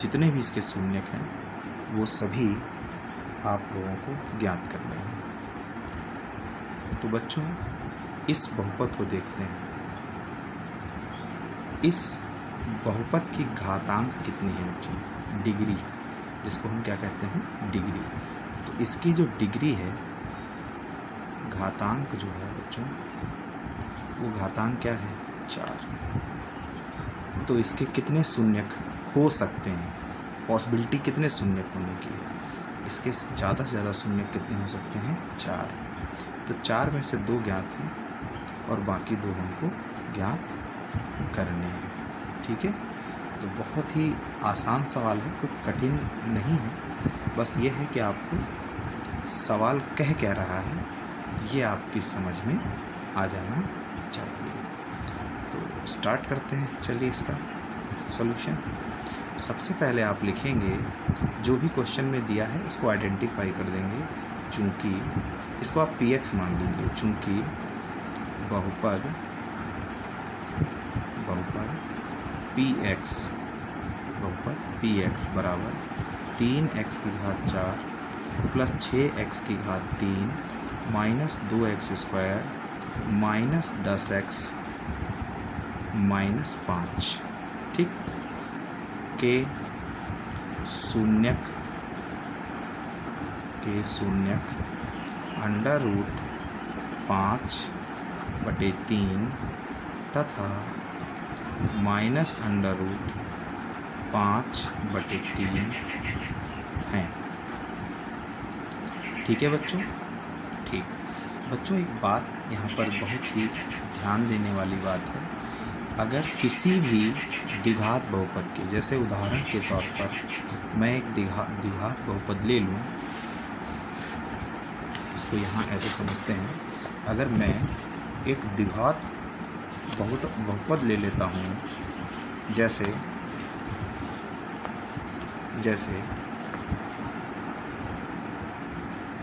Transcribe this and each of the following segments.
जितने भी इसके शून्यक हैं वो सभी आप लोगों को ज्ञात करने हैं। तो बच्चों इस बहुपद को देखते हैं। इस बहुपद की घातांक कितनी है बच्चों? डिग्री, जिसको हम क्या कहते हैं? डिग्री। तो इसकी जो डिग्री है, घातांक जो है बच्चों, वो घातांक क्या है? 4। तो इसके कितने शून्यक हो सकते हैं? पॉसिबिलिटी कितने शून्यक होने की है? इसके ज़्यादा से ज़्यादा शून्यक कितने हो सकते हैं? 4। तो 4 में से 2 ज्ञात हैं और बाकी 2 हमको ज्ञात करने हैं। ठीक है, तो बहुत ही आसान सवाल है, कोई कठिन नहीं है। बस ये है कि आपको सवाल कह रहा है ये आपकी समझ में आ जाना चाहिए। तो स्टार्ट करते हैं। चलिए इसका सॉल्यूशन। सबसे पहले आप लिखेंगे जो भी क्वेश्चन में दिया है उसको आइडेंटिफाई कर देंगे। चूँकि इसको आप px मान लीजिए, चूँकि बहुपद px बराबर 3x की घात 4 प्लस 6x की घात 3 minus 2x square minus 10x minus 5, ठीक, के शून्यक अंडर रूट 5/3 तथा माइनस अंडर रूट 5/3 हैं। ठीक है बच्चों? ठीक बच्चों, एक बात यहाँ पर बहुत ही ध्यान देने वाली बात है। अगर किसी भी द्विघात बहुपद के, जैसे उदाहरण के तौर पर मैं एक द्विघात बहुपद ले लूँ, इसको यहाँ ऐसे समझते हैं। अगर मैं एक द्विघात बहुपद ले लेता हूँ, जैसे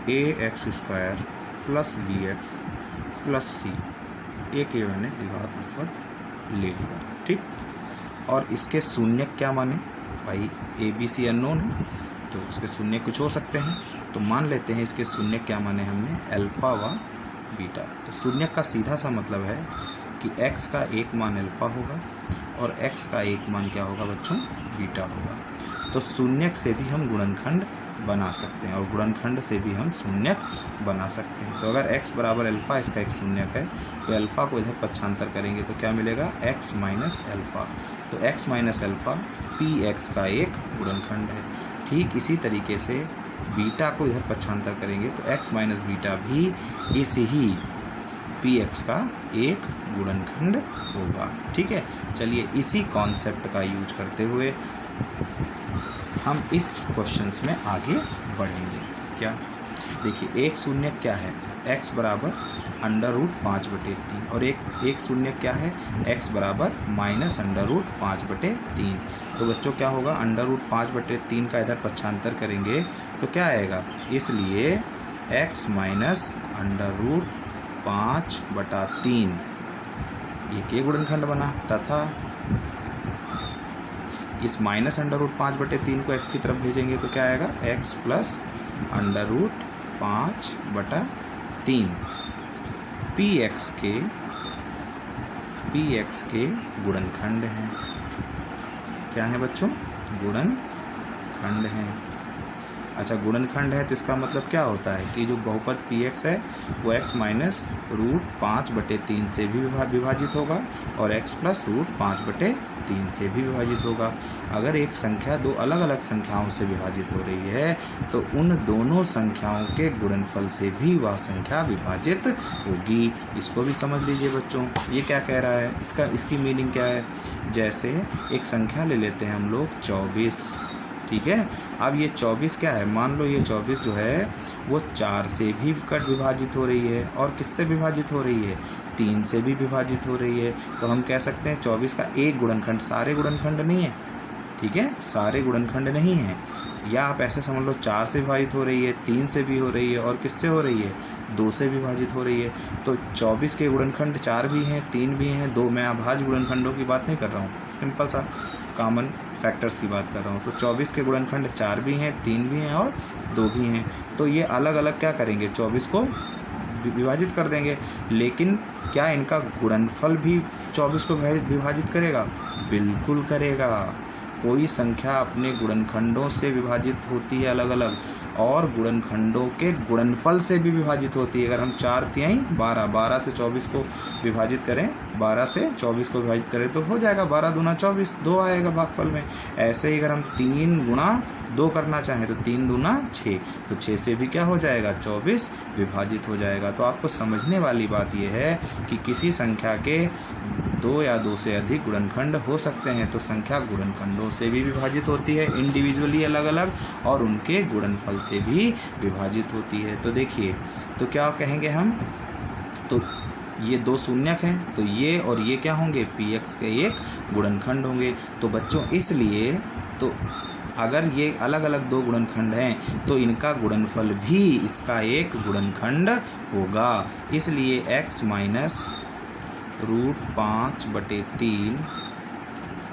ax² plus bx plus c, एक ये मैंने द्विघात बहुपद ले लिया, ठीक। और इसके शून्यक क्या माने? भाई a b c अननोन है, तो इसके शून्य कुछ हो सकते हैं। तो मान लेते हैं इसके शून्य क्या माने हमने? अल्फ़ा व बीटा। तो शून्यक का सीधा सा मतलब है कि x का एक मान अल्फ़ा होगा और x का एक मान क्या होगा बच्चों? बीटा होगा। तो शून्यक से भी हम गुणनखंड बना सकते हैं और गुणनखंड से भी हम शून्यक बना सकते हैं। तो अगर x बराबर अल्फ़ा इसका एक शून्यक है, तो अल्फ़ा को इधर पक्षांतर करेंगे तो क्या मिलेगा? x minus alpha. तो x माइनस अल्फ़ा px का एक गुणनखंड है। ठीक इसी तरीके से बीटा को इधर पक्षांतर करेंगे तो x माइनस बीटा भी इसी ही px का एक गुणनखंड होगा। ठीक है, चलिए इसी कॉन्सेप्ट का यूज करते हुए हम इस क्वेश्चंस में आगे बढ़ेंगे। क्या देखिए, एक शून्य क्या है? x बराबर अंडर रूट 5/3 और एक शून्य क्या है? x बराबर माइनस अंडर रूट 5/3। तो बच्चों क्या होगा? अंडर रूट 5/3 का इधर पक्षांतर करेंगे तो क्या आएगा? इसलिए x माइनस अंडर रूट 5/3 ये के गुणनखंड बना, तथा इस माइनस अंडर रूट 5/3 को x की तरफ भेजेंगे तो क्या आएगा? x plus under root 5/3 px के गुणनखंड हैं। क्या है बच्चों? गुणनखंड हैं। अच्छा, गुणनखंड है तो इसका मतलब क्या होता है कि जो बहुपद px है वो x माइनस रूट 5/3 से भी विभाजित होगा और x प्लस रूट 5/3 से भी विभाजित होगा। अगर एक संख्या दो अलग अलग संख्याओं से विभाजित हो रही है तो उन दोनों संख्याओं के गुणनफल से भी वह संख्या विभाजित होगी। इसको भी समझ लीजिए बच्चों, ये क्या कह रहा है? इसकी मीनिंग क्या है? जैसे एक संख्या ले लेते हैं हम लोग 24, ठीक है। अब ये 24 क्या है? मान लो ये 24 जो है वो 4 से भी विभाजित हो रही है और किससे विभाजित हो रही है? 3 से भी विभाजित हो रही है। तो हम कह सकते हैं 24 का एक गुणनखंड, सारे गुणनखंड नहीं है, ठीक है, सारे गुणनखंड नहीं है। या आप ऐसे समझ लो 4 से विभाजित हो रही है, 3 से भी हो रही है और किससे हो रही है? 2 से विभाजित हो रही है। तो 24 के गुणनखंड 4 भी हैं, 3 भी हैं, 2। मैं अभाज्य गुणनखंडों की बात नहीं कर रहा हूँ, सिंपल सा कॉमन फैक्टर्स की बात कर रहा हूँ। तो 24 के गुणनखंड 4 भी हैं, 3 भी हैं और 2 भी हैं। तो ये अलग अलग क्या करेंगे, 24 को विभाजित कर देंगे। लेकिन क्या इनका गुणनफल भी 24 को विभाजित करेगा? बिल्कुल करेगा। कोई संख्या अपने गुणनखंडों से विभाजित होती है अलग अलग, और गुणनखंडों के गुणनफल से भी विभाजित होती है। अगर हम 4 तिहाई 12 से 24 को विभाजित करें, 12 से 24 को विभाजित करें तो हो जाएगा 12 दूना 24, 2 आएगा भागफल में। ऐसे ही अगर हम 3 गुणा 2 करना चाहें तो 3 दूना 6, तो 6 से भी क्या हो जाएगा, 24 विभाजित हो जाएगा। तो आपको समझने वाली बात यह है कि किसी संख्या के 2 या 2 से अधिक गुणनखंड हो सकते हैं, तो संख्या गुणनखंडों से भी विभाजित होती है इंडिविजुअली अलग अलग, और उनके गुणनफल से भी विभाजित होती है। तो देखिए, तो क्या कहेंगे हम, तो ये 2 शून्यक हैं, तो ये और ये क्या होंगे, px के एक गुणनखंड होंगे। तो बच्चों इसलिए तो अगर ये अलग अलग 2 गुणनखंड हैं तो इनका गुणनफल भी इसका एक गुणनखंड होगा। इसलिए x माइनस √5/3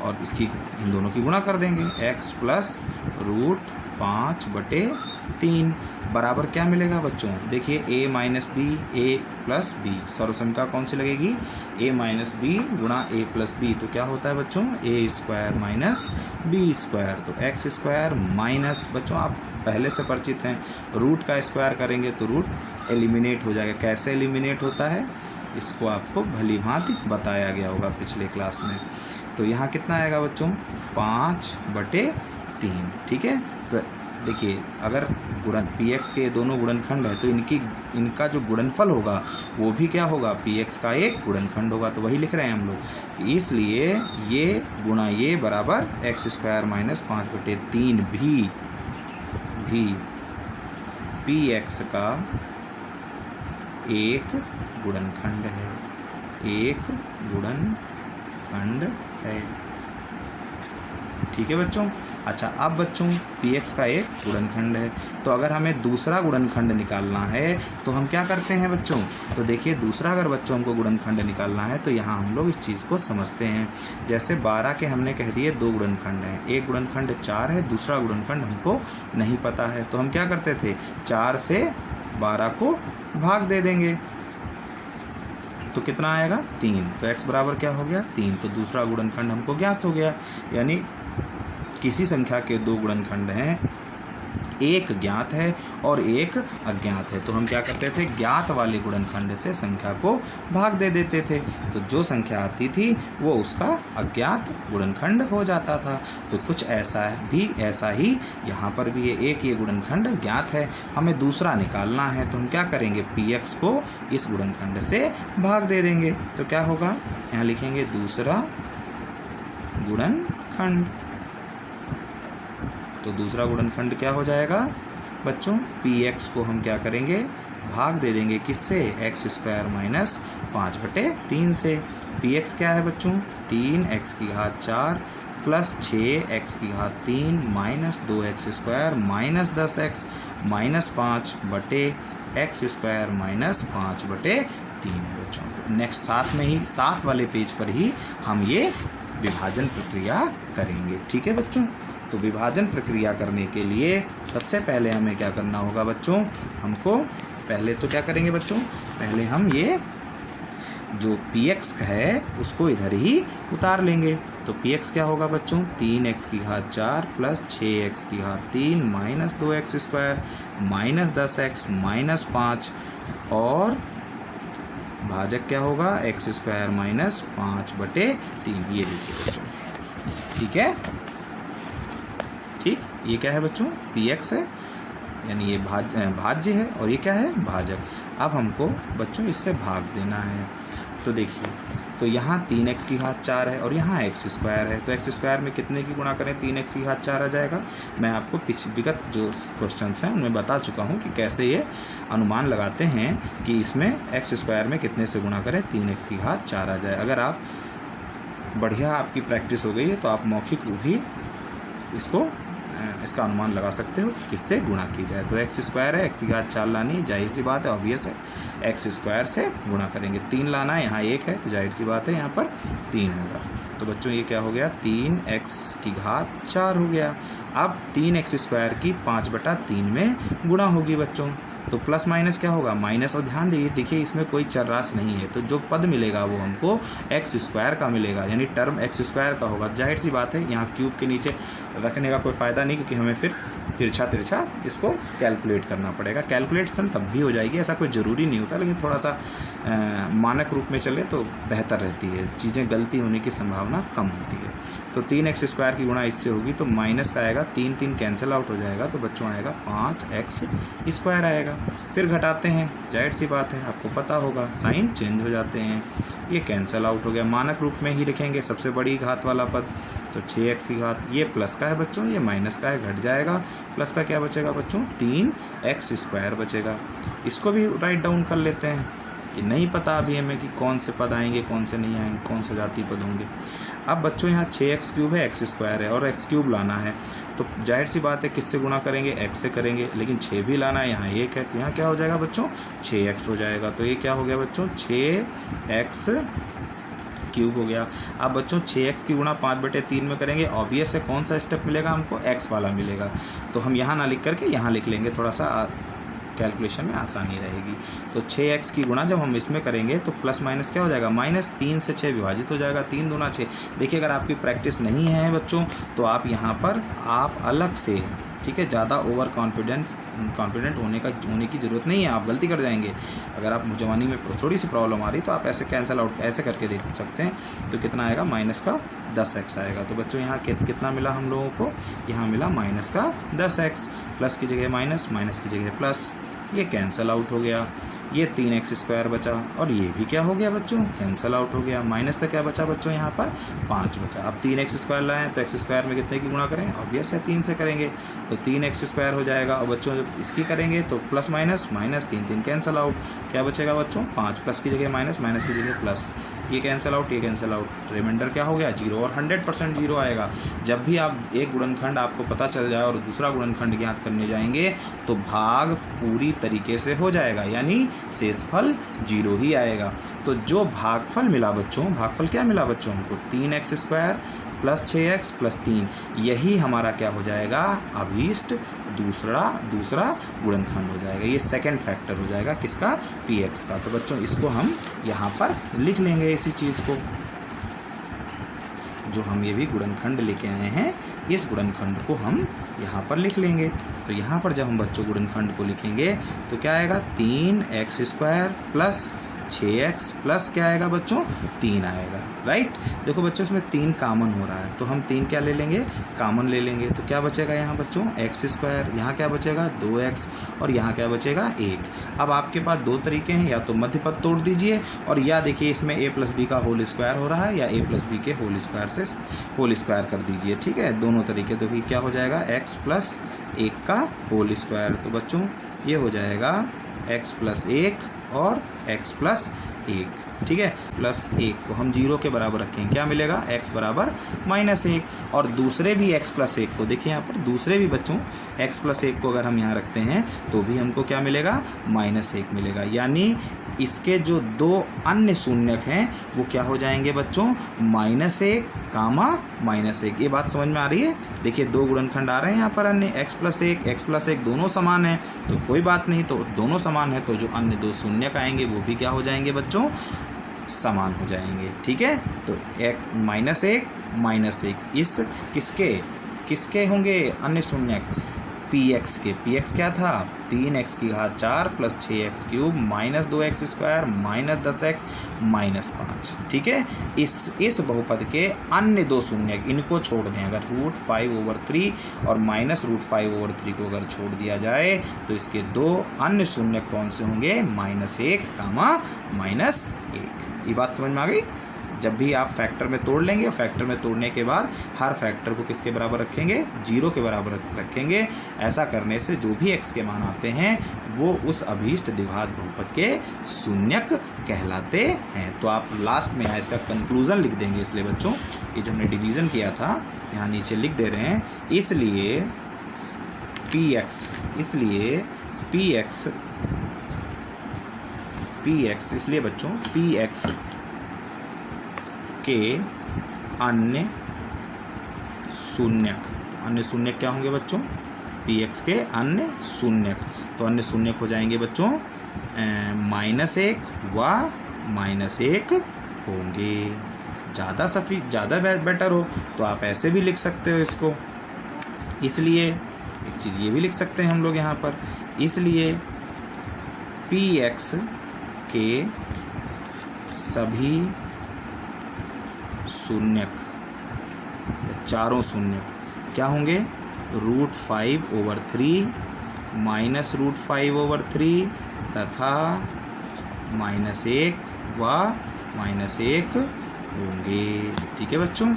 और इसकी इन दोनों की गुणा कर देंगे, x प्लस √5/3 बराबर क्या मिलेगा बच्चों, देखिए a minus B, A plus B, सर्वसंख्या कौन सी लगेगी, a माइनस बी गुणा a प्लस बी, तो क्या होता है बच्चों, a square minus B square. तो x स्क्वायर माइनस, बच्चों आप पहले से परिचित हैं, रूट का स्क्वायर करेंगे तो रूट एलिमिनेट हो जाएगा। कैसे एलिमिनेट होता है, इसको आपको भली भांति बताया गया होगा पिछले क्लास में। तो यहाँ कितना आएगा बच्चों, 5/3, ठीक है। तो देखिए, अगर px के दोनों गुणनखंड है तो इनका जो गुणनफल होगा वो भी क्या होगा, px का एक गुणनखंड होगा। तो वही लिख रहे हैं हम लोग, इसलिए ये गुणा ये बराबर x स्क्वायर माइनस 5/3 भी px का एक गुणनखंड है, एक गुणनखंड है, ठीक है बच्चों। अच्छा, अब बच्चों px का एक गुणनखंड है, तो अगर हमें दूसरा गुणनखंड निकालना है तो हम क्या करते हैं बच्चों, तो देखिए दूसरा अगर बच्चों हमको गुणनखंड निकालना है तो यहाँ हम लोग इस चीज़ को समझते हैं। जैसे 12 के हमने कह दिए 2 गुणनखंड हैं, एक गुणनखंड 4 है, दूसरा गुणनखंड हमको नहीं पता है, तो हम क्या करते थे, 4 से 12 को भाग दे देंगे, तो कितना आएगा, 3। तो x बराबर क्या हो गया, 3। तो दूसरा गुणनखंड हमको ज्ञात हो गया। यानी किसी संख्या के 2 गुणनखंड हैं, एक ज्ञात है और एक अज्ञात है, तो हम क्या करते थे, ज्ञात वाले गुणनखंड से संख्या को भाग दे देते थे, तो जो संख्या आती थी वो उसका अज्ञात गुणनखंड हो जाता था। तो कुछ ऐसा ही यहाँ पर भी है, एक ये गुणनखंड ज्ञात है, हमें दूसरा निकालना है, तो हम क्या करेंगे, px को इस गुणनखंड से भाग दे देंगे, तो क्या होगा, यहाँ लिखेंगे दूसरा गुणनखंड। तो दूसरा गुणनखंड क्या हो जाएगा बच्चों, px को हम क्या करेंगे, भाग दे देंगे किससे, x स्क्वायर माइनस 5/3 से। px क्या है बच्चों, 3x की घात 4 प्लस 6x की घात 3 minus 2x square minus 10x minus 5/x square minus 5/3 है बच्चों। तो नेक्स्ट साथ वाले पेज पर ही हम ये विभाजन प्रक्रिया करेंगे, ठीक है बच्चों। तो विभाजन प्रक्रिया करने के लिए सबसे पहले हमें क्या करना होगा बच्चों, हमको पहले तो क्या करेंगे बच्चों, पहले हम ये जो px है उसको इधर ही उतार लेंगे। तो px क्या होगा बच्चों, 3x की घात 4 प्लस 6x की घात 3 minus 2x square minus 10x minus 5, और भाजक क्या होगा, x स्क्वायर माइनस 5/3, ये लिखिए बच्चों, ठीक है, ठीक। ये क्या है बच्चों, px है, यानी ये भाज्य है, और ये क्या है, भाजक। अब हमको बच्चों इससे भाग देना है, तो देखिए, तो यहाँ 3x की घात 4 है और यहाँ x स्क्वायर है, तो x स्क्वायर में कितने की गुणा करें, 3x की घात 4 आ जाएगा। मैं आपको विगत जो क्वेश्चंस हैं उनमें बता चुका हूँ कि कैसे ये अनुमान लगाते हैं कि इसमें x स्क्वायर में कितने से गुणा करें 3x की घात 4 आ जाए। अगर आप बढ़िया आपकी प्रैक्टिस हो गई है तो आप मौखिक रूप ही इसका अनुमान लगा सकते हो कि किससे गुणा की जाए। तो x स्क्वायर है, x की घात 4 लानी, जाहिर सी बात है, ऑब्वियस है, x स्क्वायर से गुणा करेंगे, 3 लाना है, यहाँ 1 है तो जाहिर सी बात है यहाँ पर 3 होगा। तो बच्चों ये क्या हो गया, 3x⁴ हो गया। अब 3x² की 5/3 में गुणा होगी बच्चों, तो प्लस माइनस क्या होगा, माइनस। और ध्यान देखिए इसमें कोई चरराशि नहीं है, तो जो पद मिलेगा वो हमको x² का मिलेगा, यानी टर्म x² का होगा। जाहिर सी बात है यहाँ क्यूब के नीचे रखने का कोई फ़ायदा नहीं, क्योंकि हमें फिर तिरछा इसको कैलकुलेट करना पड़ेगा। कैलकुलेशन तब भी हो जाएगी, ऐसा कोई ज़रूरी नहीं होता, लेकिन थोड़ा सा मानक रूप में चले तो बेहतर रहती है, चीज़ें गलती होने की संभावना कम होती है। तो 3x² की गुणा इससे होगी, तो माइनस का आएगा, 3 कैंसिल आउट हो जाएगा, तो बच्चों आएगा 5x² आएगा। फिर घटाते हैं, जाहिर सी बात है आपको पता होगा साइन चेंज हो जाते हैं, ये कैंसिल आउट हो गया। मानक रूप में ही लिखेंगे सबसे बड़ी घात वाला पद, तो 6x, ये प्लस का है बच्चों, ये माइनस का है, घट जाएगा। प्लस का क्या बचेगा बच्चों, 3x² बचेगा। इसको भी राइट डाउन कर लेते हैं कि नहीं पता अभी हमें कि कौन से पद आएंगे, कौन से नहीं आएंगे, कौन से जातीय पद होंगे। अब बच्चों यहाँ 6x³ है, x² है और x³ लाना है, तो जाहिर सी बात है किससे गुणा करेंगे, x से करेंगे, लेकिन 6 भी लाना है, यहाँ 1 है, तो यहाँ क्या हो जाएगा बच्चों, 6x हो जाएगा। तो ये क्या हो गया बच्चों, 6x³ हो गया। अब बच्चों 6x की गुणा 5/3 में करेंगे, ऑब्वियस है कौन सा स्टेप मिलेगा हमको, x वाला मिलेगा, तो हम यहाँ ना लिख करके यहाँ लिख लेंगे, थोड़ा सा कैलकुलेशन में आसानी रहेगी। तो 6x की गुणा जब हम इसमें करेंगे तो प्लस माइनस क्या हो जाएगा, माइनस। 3 से 6 विभाजित हो जाएगा, 3 दूना 6। देखिए अगर आपकी प्रैक्टिस नहीं है बच्चों तो आप यहाँ पर आप अलग से, ठीक है, ज़्यादा ओवर कॉन्फिडेंट होने की ज़रूरत नहीं है, आप गलती कर जाएंगे। अगर आप जवानी में थोड़ी सी प्रॉब्लम आ रही तो आप ऐसे कैंसिल आउट ऐसे करके देख सकते हैं, तो कितना आएगा, माइनस का 10x आएगा। तो बच्चों यहाँ कितना मिला हम लोगों को, यहाँ मिला माइनस का 10x, प्लस की जगह माइनस, माइनस की जगह प्लस, ये कैंसिल आउट हो गया। ये 3x² बचा और ये भी क्या हो गया बच्चों, कैंसिल आउट हो गया। माइनस का क्या बचा बच्चों, यहाँ पर 5 बचा। अब 3x² लाएँ तो x² में कितने की गुणा करें, ऑब्वियस है 3 से करेंगे, तो 3x² हो जाएगा। और बच्चों जब इसकी करेंगे तो plus minus, minus 3 cancel out, क्या बचेगा बच्चों, 5, प्लस की जगह माइनस, माइनस की जगह प्लस, ये कैंसिल आउट, ये कैंसिल आउट, रिमाइंडर क्या हो गया, 0। और 100% 0 आएगा। जब भी आप एक गुणनखंड आपको पता चल जाए और दूसरा गुणनखंड ज्ञात करने जाएंगे तो भाग पूरी तरीके से हो जाएगा, यानी शेषफल 0 ही आएगा। तो जो भागफल मिला बच्चों, भागफल क्या मिला बच्चों हमको, 3x² प्लस 6x प्लस 3, यही हमारा क्या हो जाएगा, अभीष्ट दूसरा गुणनखंड हो जाएगा। ये सेकंड फैक्टर हो जाएगा किसका, px का। तो बच्चों इसको हम यहाँ पर लिख लेंगे, इसी चीज़ को जो हम ये भी गुणनखंड लेके आए हैं, इस गुणनखंड को हम यहाँ पर लिख लेंगे। तो यहाँ पर जब हम बच्चों गुणनखंड को लिखेंगे तो क्या आएगा, 3x² प्लस 6x प्लस क्या आएगा बच्चों, 3 आएगा, राइट। देखो बच्चों इसमें 3 कॉमन हो रहा है, तो हम 3 क्या ले लेंगे, कॉमन ले लेंगे। तो क्या बचेगा यहाँ बच्चों, x², यहाँ क्या बचेगा 2x, और यहाँ क्या बचेगा 1। अब आपके पास 2 तरीके हैं, या तो मध्य पद तोड़ दीजिए, और या देखिए इसमें a + b का होल स्क्वायर हो रहा है, या a + b के होल स्क्वायर से होल स्क्वायर कर दीजिए, ठीक है, दोनों तरीके। तो फिर क्या हो जाएगा, x + 1 का होल स्क्वायर। तो बच्चों ये हो जाएगा x + 1 और x + 1, ठीक है, प्लस 1 को हम 0 के बराबर रखें, क्या मिलेगा, x बराबर -1। और दूसरे भी x + 1 को देखिए, यहाँ पर दूसरे भी बच्चों x + 1 को अगर हम यहाँ रखते हैं तो भी हमको क्या मिलेगा, -1 मिलेगा। यानी इसके जो 2 अन्य शून्यक हैं वो क्या हो जाएंगे बच्चों, -1, -1। ये बात समझ में आ रही है। देखिए 2 गुणनखंड आ रहे हैं यहाँ पर अन्य, x + 1 दोनों समान हैं, तो कोई बात नहीं, तो दोनों समान है तो जो अन्य 2 शून्यक आएंगे वो भी क्या हो जाएंगे बच्चों, समान हो जाएंगे, ठीक है। तो -1 इस किसके होंगे अन्य शून्यक, px के। px क्या था, 3x⁴ plus 6x³ minus 2x² minus 10x minus 5, ठीक है। इस बहुपद के अन्य 2 शून्यक इनको छोड़ दें, अगर √5/3 और -√5/3 को अगर छोड़ दिया जाए तो इसके 2 अन्य शून्यक कौन से होंगे, -1, -1। ये बात समझ में आ गई। जब भी आप फैक्टर में तोड़ लेंगे, फैक्टर में तोड़ने के बाद हर फैक्टर को किसके बराबर रखेंगे, 0 के बराबर रखेंगे। ऐसा करने से जो भी x के मान आते हैं वो उस अभीष्ट द्विघात बहुपद के शून्यक कहलाते हैं। तो आप लास्ट में यहाँ इसका कंक्लूजन लिख देंगे। इसलिए बच्चों ये जो हमने डिवीज़न किया था यहाँ नीचे लिख दे रहे हैं, इसलिए इसलिए बच्चों px के अन्य शून्यक। अन्य शून्यक क्या होंगे बच्चों? पी एक्स के अन्य शून्यक। तो अन्य शून्यक हो जाएंगे बच्चों -1 व -1 होंगे। ज़्यादा बेटर हो तो आप ऐसे भी लिख सकते हो इसको। इसलिए एक चीज़ ये भी लिख सकते हैं हम लोग यहाँ पर, इसलिए पी एक्स के सभी शून्यक, चारों शून्यक क्या होंगे? √5/3 -√5/3 तथा -1 व -1 होंगे। ठीक है बच्चों।